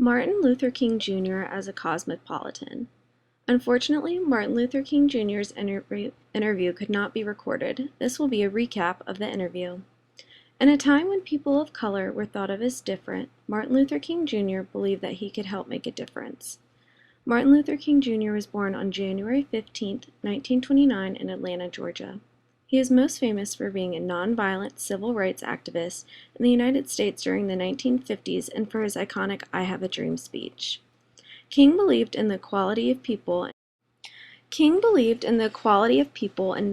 Martin Luther King Jr. as a Cosmopolitan. Unfortunately, Martin Luther King Jr.'s interview could not be recorded. This will be a recap of the interview. In a time when people of color were thought of as different, Martin Luther King Jr. believed that he could help make a difference. Martin Luther King Jr. was born on January 15, 1929 in Atlanta, Georgia. He is most famous for being a nonviolent civil rights activist in the United States during the 1950s and for his iconic I Have a Dream speech. King believed in the equality of people and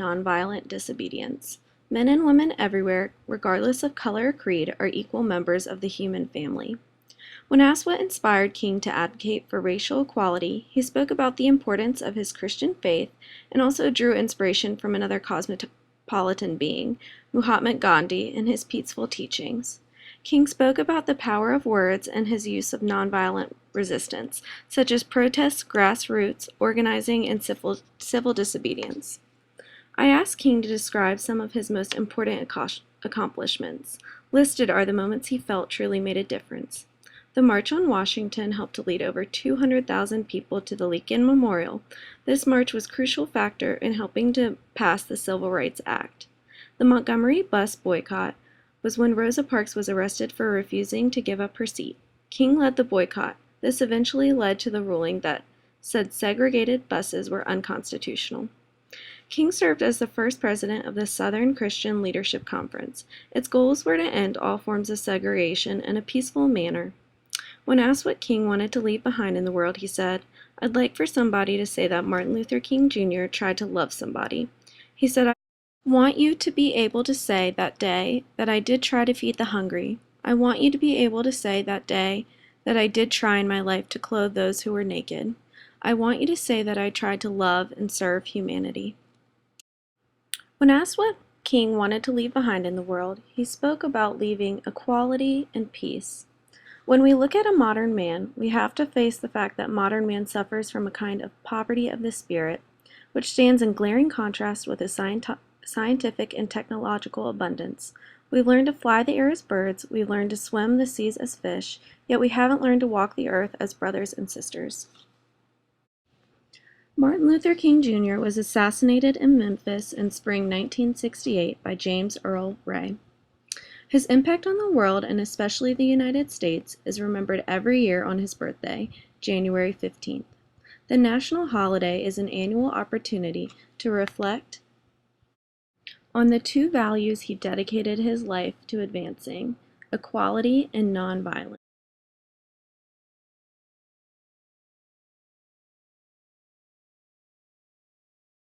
nonviolent disobedience. Men and women everywhere, regardless of color or creed, are equal members of the human family. When asked what inspired King to advocate for racial equality, he spoke about the importance of his Christian faith and also drew inspiration from another cosmopolitan being, Mahatma Gandhi, in his peaceful teachings. King spoke about the power of words and his use of nonviolent resistance, such as protests, grassroots organizing, and civil disobedience. I asked King to describe some of his most important accomplishments. Listed are the moments he felt truly made a difference. The March on Washington helped to lead over 200,000 people to the Lincoln Memorial. This march was a crucial factor in helping to pass the Civil Rights Act. The Montgomery bus boycott was when Rosa Parks was arrested for refusing to give up her seat. King led the boycott. This eventually led to the ruling that said segregated buses were unconstitutional. King served as the first president of the Southern Christian Leadership Conference. Its goals were to end all forms of segregation in a peaceful manner. When asked what King wanted to leave behind in the world, he said, "I'd like for somebody to say that Martin Luther King Jr. tried to love somebody." He said, "I want you to be able to say that day that I did try to feed the hungry. I want you to be able to say that day that I did try in my life to clothe those who were naked. I want you to say that I tried to love and serve humanity." When asked what King wanted to leave behind in the world, he spoke about leaving equality and peace. When we look at a modern man, we have to face the fact that modern man suffers from a kind of poverty of the spirit, which stands in glaring contrast with a scientific and technological abundance. We've learned to fly the air as birds, we've learned to swim the seas as fish, yet we haven't learned to walk the earth as brothers and sisters. Martin Luther King Jr. was assassinated in Memphis in spring 1968 by James Earl Ray. His impact on the world, and especially the United States, is remembered every year on his birthday, January 15th. The national holiday is an annual opportunity to reflect on the two values he dedicated his life to advancing: equality and nonviolence.